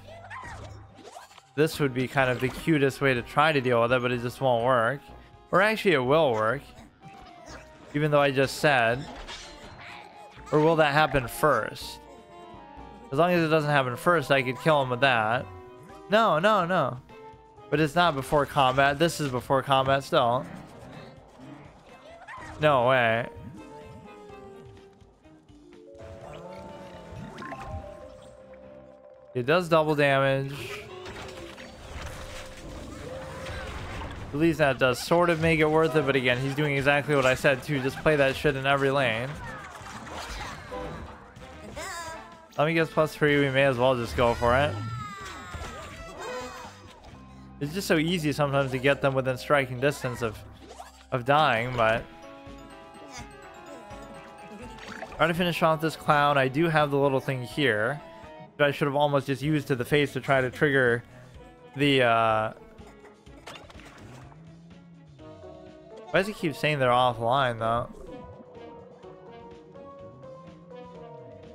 This would be kind of the cutest way to try to deal with it, but it just won't work. Or actually it will work. Even though I just said. Or will that happen first? As long as it doesn't happen first, I could kill him with that. No, no, no. But it's not before combat. This is before combat still. No way. It does double damage. At least that does sort of make it worth it, but again, he's doing exactly what I said too. Just play that shit in every lane. Let me guess +3, we may as well just go for it. It's just so easy sometimes to get them within striking distance of dying, but... Try to finish off this clown. I do have the little thing here. I should have almost just used to the face to try to trigger the Why does it keep saying they're offline though?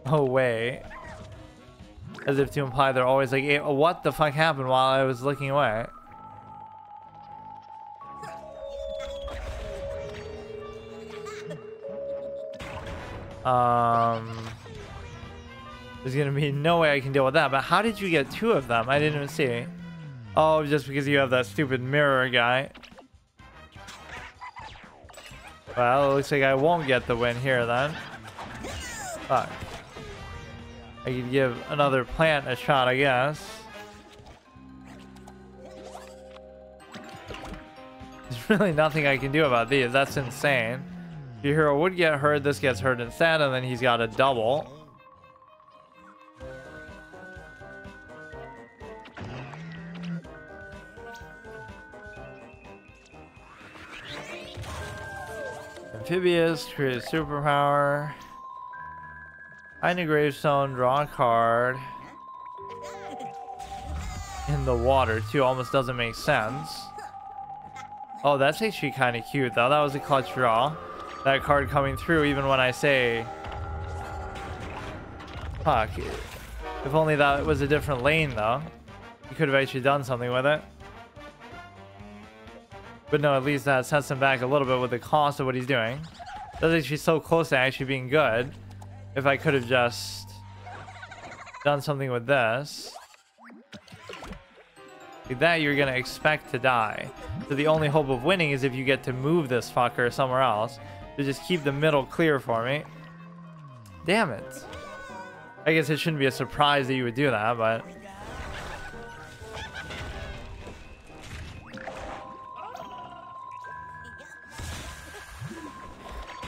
Oh wait. As if to imply they're always like, hey, what the fuck happened while I was looking away? There's gonna be no way I can deal with that. But how did you get 2 of them? I didn't even see. Oh, just because you have that stupid mirror guy. Well, it looks like I won't get the win here then. Fuck. I could give another plant a shot, I guess. There's really nothing I can do about these. That's insane. Your hero would get hurt. This gets hurt instead, and then he's got a double. Amphibious, create a superpower. Find a gravestone, draw a card. In the water, too, almost doesn't make sense. Oh, that's actually kind of cute, though. That was a clutch draw. That card coming through, even when I say... Fuck. If only that was a different lane, though. You could have actually done something with it. But no, at least that sets him back a little bit with the cost of what he's doing. That's actually so close to actually being good. If I could have just done something with this. Like that you're gonna expect to die. So the only hope of winning is if you get to move this fucker somewhere else. So just keep the middle clear for me. Damn it. I guess it shouldn't be a surprise that you would do that, but...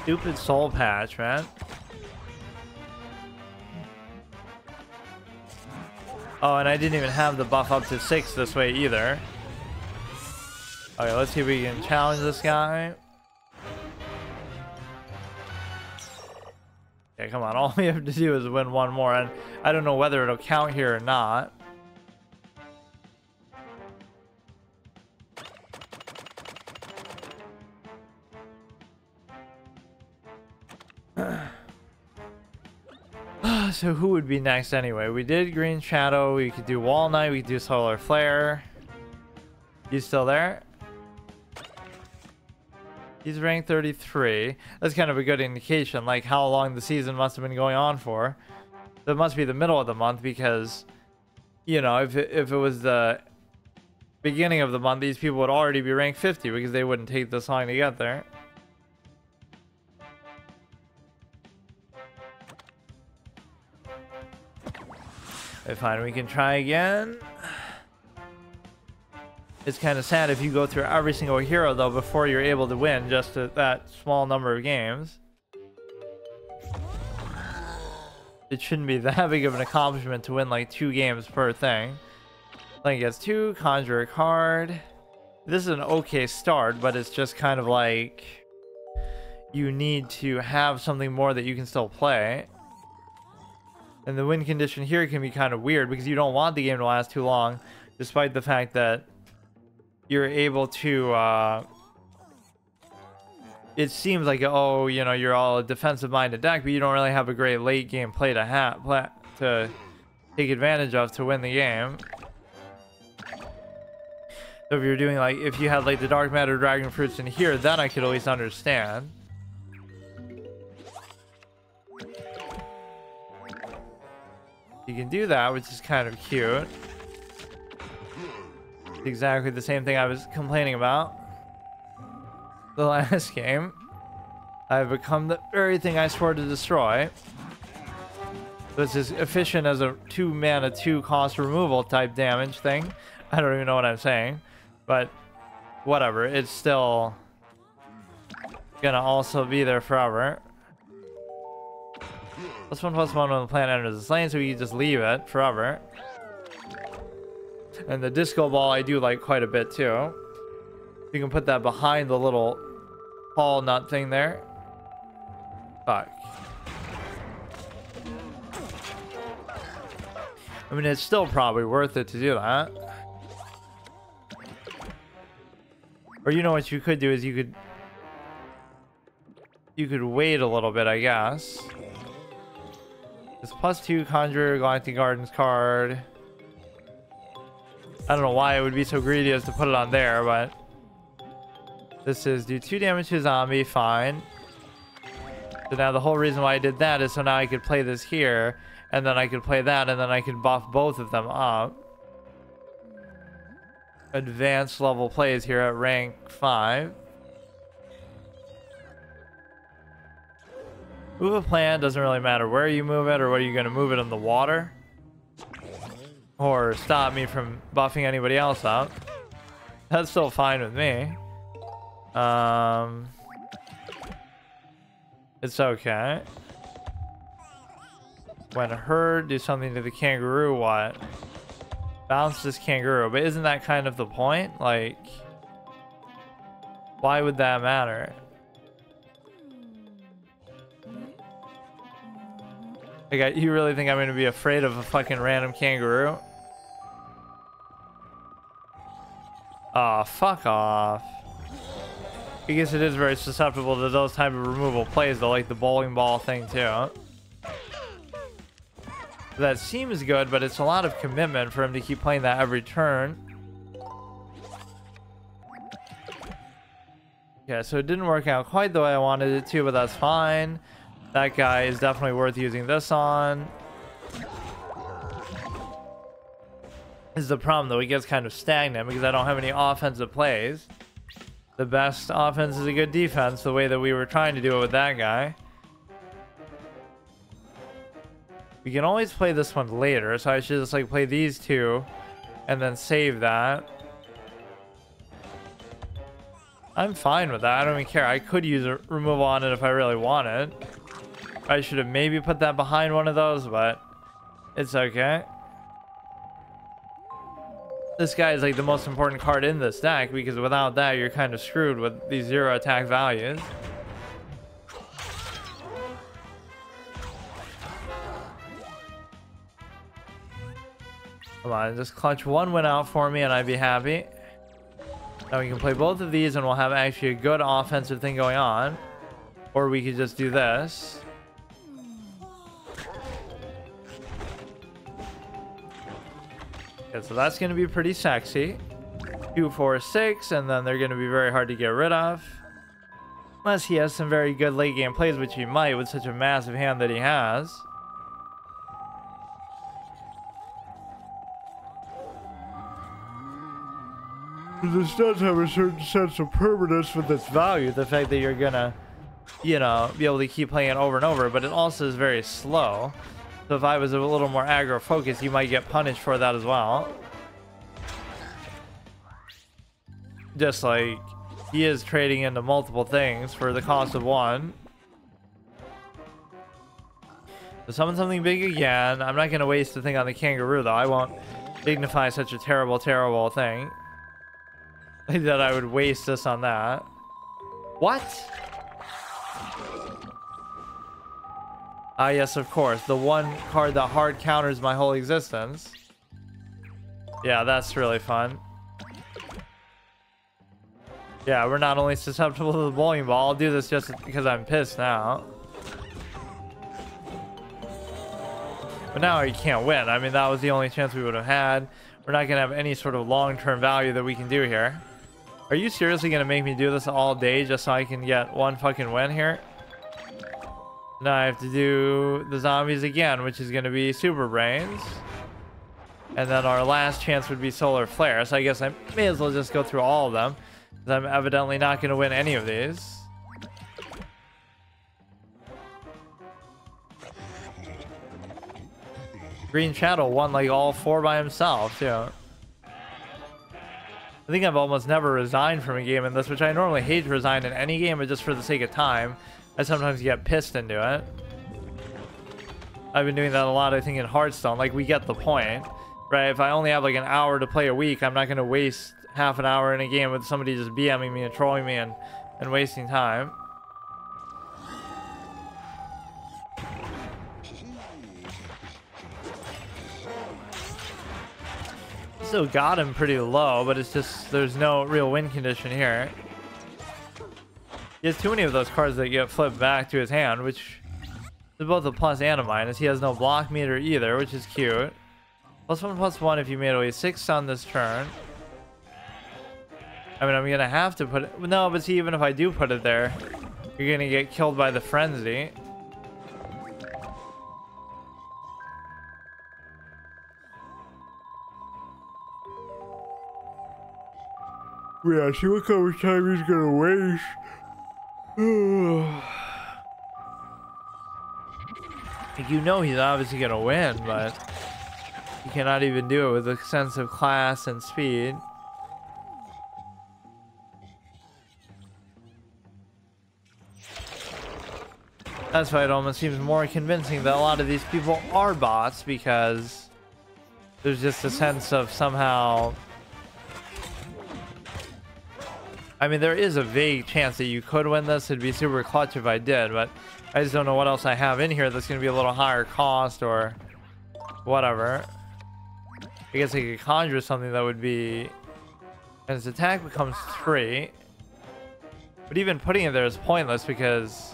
Stupid soul patch, man. Oh, and I didn't even have the buff up to 6 this way either. Okay, let's see if we can challenge this guy. Yeah, come on. All we have to do is win one more, and I don't know whether it'll count here or not. So who would be next anyway? We did Green Shadow. We could do Wall Knight. We could do Solar Flare. You still there? He's ranked 33. That's kind of a good indication, like how long the season must have been going on for. So it must be the middle of the month because, you know, if it was the beginning of the month, these people would already be ranked 50 because they wouldn't take this long to get there. Okay, fine, we can try again. It's kind of sad if you go through every single hero though before you're able to win just that small number of games. It shouldn't be that big of an accomplishment to win like 2 games per thing. Playing gets 2, conjure a card. This is an okay start, but it's just kind of like you need to have something more that you can still play. And the win condition here can be kind of weird because you don't want the game to last too long, despite the fact that you're able to, it seems like, oh, you know, you're all a defensive-minded deck, but you don't really have a great late-game play to take advantage of to win the game. So if you're doing, like, if you had, like, the Dark Matter Dragon Fruits in here, then I could at least understand. You can do that, which is kind of cute. It's exactly the same thing I was complaining about the last game. I've become the very thing I swore to destroy. So it's as efficient as a 2 mana 2 cost removal type damage thing. I don't even know what I'm saying, but whatever. It's still gonna also be there forever. +1/+1 when the planet enters this lane, so we can just leave it forever. And the disco ball I do like quite a bit too. You can put that behind the little ball nut thing there. Fuck. I mean, it's still probably worth it to do that. Or you know what you could do is you could wait a little bit, I guess. It's +2 Conjure Galactic Gardens card. I don't know why it would be so greedy as to put it on there, but this is do 2 damage to zombie, fine. So now the whole reason why I did that is so now I could play this here, and then I could play that, and then I could buff both of them up. Advanced level plays here at rank 5. Move a plant, doesn't really matter where you move it or what are you going to move it in the water. Or stop me from buffing anybody else up. That's still fine with me. It's okay. When herd, do something to the kangaroo, what? Bounce this kangaroo, but isn't that kind of the point? Like, why would that matter? Like, you really think I'm going to be afraid of a fucking random kangaroo? Aw, fuck off. I guess it is very susceptible to those type of removal plays, though, like the bowling ball thing, too. That seems good, but it's a lot of commitment for him to keep playing that every turn. Yeah, so it didn't work out quite the way I wanted it to, but that's fine. That guy is definitely worth using this on. is the problem, though. It gets kind of stagnant because I don't have any offensive plays. The best offense is a good defense, the way that we were trying to do it with that guy. We can always play this one later, so I should just like play these two and then save that. I'm fine with that. I don't even care. I could use a removal on it if I really wanted. I should have maybe put that behind one of those, but it's okay. This guy is like the most important card in this deck because without that you're kind of screwed with these 0 attack values. Come on, just clutch one win out for me and I'd be happy. Now we can play both of these and we'll have actually a good offensive thing going on. Or we could just do this. Okay, so that's going to be pretty sexy. 2, 4, 6, and then they're going to be very hard to get rid of. Unless he has some very good late game plays, which he might with such a massive hand that he has. This does have a certain sense of permanence with its value. The fact that you're going to, you know, be able to keep playing it over and over, but it also is very slow. So if I was a little more aggro focused, you might get punished for that as well. Just like he is trading into multiple things for the cost of one. So summon something big again. I'm not going to waste the thing on the kangaroo though. I won't dignify such a terrible, terrible thing. That I would waste this on that. What? Ah, yes, of course. The one card that hard counters my whole existence. Yeah, that's really fun. Yeah, we're not only susceptible to the bowling ball. I'll do this just because I'm pissed now. But now you can't win. I mean, that was the only chance we would have had. We're not going to have any sort of long-term value that we can do here. Are you seriously going to make me do this all day just so I can get one fucking win here? Now I have to do the zombies again, which is going to be Super Brains. And then our last chance would be Solar Flare. So I guess I may as well just go through all of them. Because I'm evidently not going to win any of these. Green Shadow won like all 4 by himself, too. I think I've almost never resigned from a game in this, which I normally hate to resign in any game, but just for the sake of time, I sometimes get pissed into it. I've been doing that a lot, I think, in Hearthstone. Like, we get the point, right? If I only have like an hour to play a week, I'm not going to waste half an hour in a game with somebody just BMing me and trolling me and wasting time. Still got him pretty low, but it's just there's no real win condition here. He has too many of those cards that get flipped back to his hand, which is both a plus and a minus. He has no block meter either, which is cute. +1/+1 if you made away 6 on this turn. I mean, I'm gonna have to put it. No, but see, even if I do put it there, you're gonna get killed by the frenzy. Yeah, see what kind of time he's gonna waste. Like, you know he's obviously gonna win, but he cannot even do it with a sense of class and speed. That's why it almost seems more convincing that a lot of these people are bots, because there's just a sense of somehow... I mean, there is a vague chance that you could win this. It'd be super clutch if I did, but I just don't know what else I have in here that's going to be a little higher cost or whatever. I guess I could conjure something that would be... And its attack becomes 3. But even putting it there is pointless because...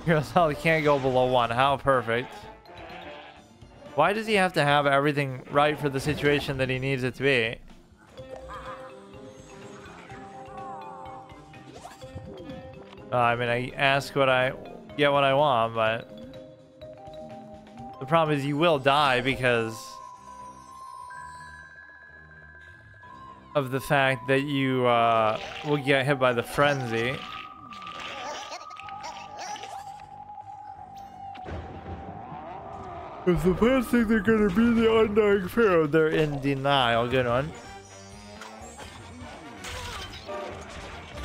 Hero Cell can't go below 1. How perfect. Why does he have to have everything right for the situation that he needs it to be? I mean, I ask what I get what I want, but the problem is you will die because of the fact that you will get hit by the frenzy. If the fans think they're gonna be the undying pharaoh, they're in denial. Good one.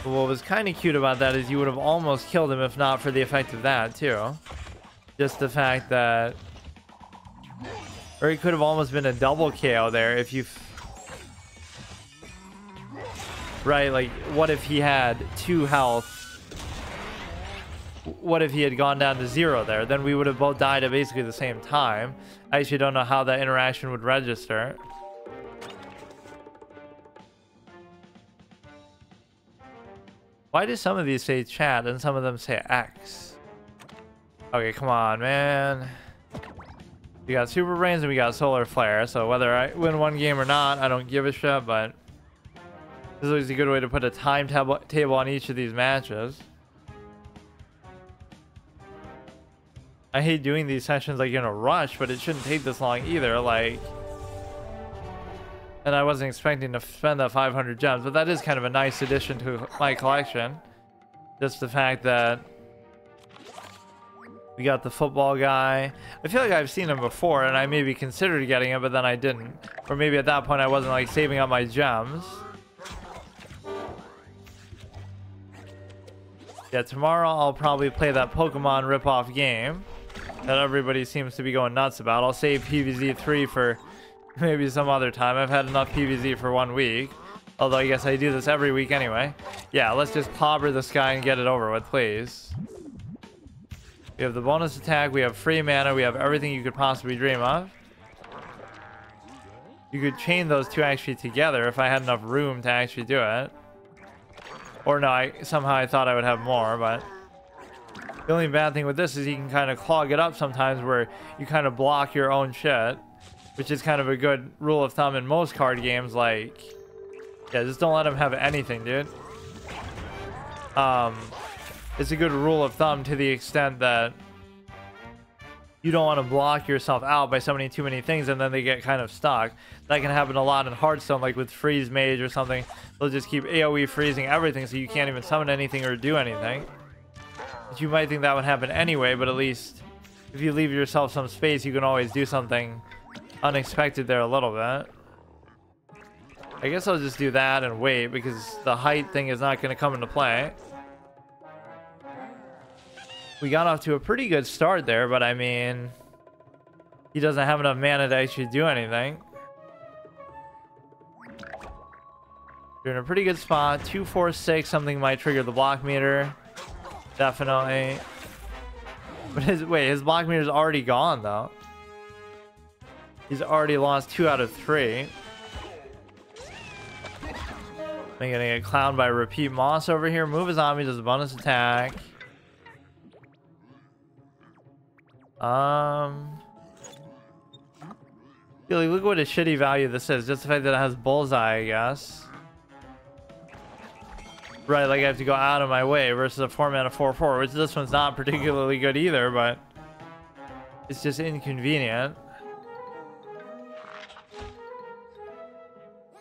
But what was kind of cute about that is you would have almost killed him if not for the effect of that too. Just the fact that, or it could have almost been a double KO there if you. Right, like what if he had 2 health? What if he had gone down to 0 there? Then we would have both died at basically the same time. I actually don't know how that interaction would register. Why do some of these say chat and some of them say X? Okay, come on, man. We got Super Brains and we got Solar Flare, so whether I win one game or not, I don't give a shit, but this is always a good way to put a table on each of these matches. I hate doing these sessions like in a rush, but it shouldn't take this long either, like. And I wasn't expecting to spend that 500 gems, but that is kind of a nice addition to my collection. Just the fact that we got the football guy. I feel like I've seen him before, and I maybe considered getting him, but then I didn't. Or maybe at that point I wasn't like saving up my gems. Yeah, tomorrow I'll probably play that Pokemon ripoff game that everybody seems to be going nuts about. I'll save PvZ 3 for maybe some other time. I've had enough PvZ for 1 week. Although I guess I do this every week anyway. Yeah, let's just clobber this guy and get it over with, please. We have the bonus attack, we have free mana, we have everything you could possibly dream of. You could chain those two actually together if I had enough room to actually do it. Or no, somehow I thought I would have more, but the only bad thing with this is you can kind of clog it up sometimes where you kind of block your own shit, which is kind of a good rule of thumb in most card games. Like, yeah, just don't let him have anything, dude. It's a good rule of thumb to the extent that you don't want to block yourself out by summoning too many things and then they get kind of stuck. That can happen a lot in Hearthstone, like with Freeze Mage or something. They'll just keep AoE freezing everything so you can't even summon anything or do anything. But you might think that would happen anyway, but at least if you leave yourself some space, you can always do something unexpected there a little bit. I guess I'll just do that and wait because the height thing is not going to come into play. We got off to a pretty good start there, but I mean, he doesn't have enough mana to actually do anything. You're in a pretty good spot. 2, 4, 6. Something might trigger the block meter. Definitely. But his block meter is already gone though. He's already lost 2 out of 3. I'm gonna get clowned by Repeat Moss over here. Move his zombie, does a bonus attack. Really, look what a shitty value this is. Just the fact that it has bullseye, I guess. Right, like I have to go out of my way versus a 4-mana 4/4, which this one's not particularly good either, but it's just inconvenient.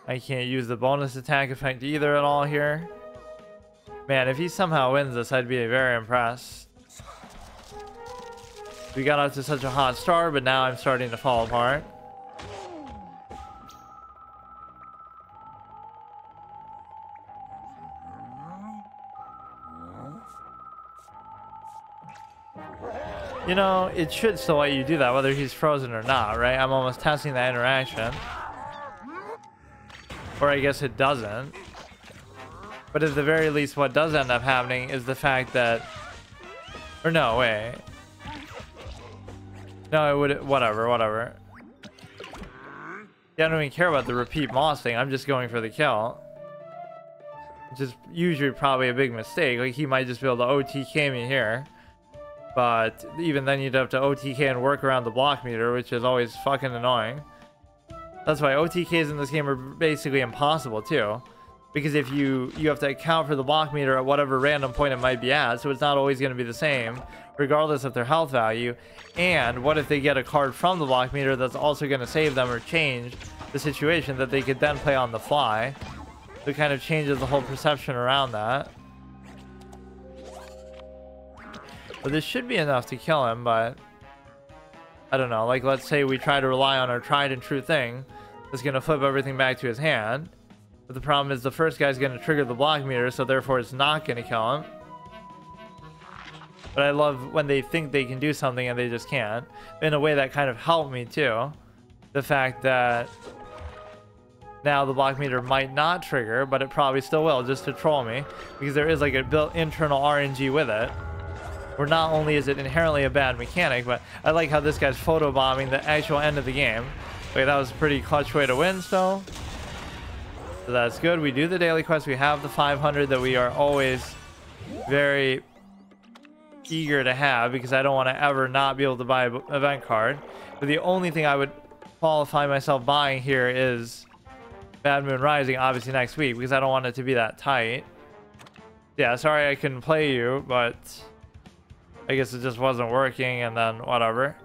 I can't use the bonus attack effect either at all here. Man, if he somehow wins this, I'd be very impressed. We got out to such a hot start, but now I'm starting to fall apart. You know, it should still let you do that, whether he's frozen or not, right? I'm almost testing that interaction. Or I guess it doesn't. But at the very least, what does end up happening is the fact that... Or no, wait. No, it would... Whatever. Yeah, I don't even care about the Repeat Moss thing. I'm just going for the kill. Which is usually probably a big mistake. Like, he might just be able to OTK me here. But even then, you'd have to OTK and work around the block meter, which is always fucking annoying. That's why OTKs in this game are basically impossible, too. Because if you have to account for the block meter at whatever random point it might be at, so it's not always going to be the same, regardless of their health value. And what if they get a card from the block meter that's also going to save them or change the situation that they could then play on the fly? It kind of changes the whole perception around that. But this should be enough to kill him, but I don't know. Like, let's say we try to rely on our tried and true thing. It's going to flip everything back to his hand. But the problem is the first guy's going to trigger the block meter, so therefore it's not going to kill him. But I love when they think they can do something and they just can't. In a way that kind of helped me too. The fact that now the block meter might not trigger, but it probably still will, just to troll me. Because there is like a built internal RNG with it. Where not only is it inherently a bad mechanic, but I like how this guy's photobombing the actual end of the game. Wait, that was a pretty clutch way to win still. So that's good. We do the daily quest. We have the 500 that we are always very eager to have, because I don't want to ever not be able to buy an event card. But the only thing I would qualify myself buying here is Bad Moon Rising, obviously next week, because I don't want it to be that tight. Yeah, sorry I couldn't play you, but I guess it just wasn't working, and then whatever.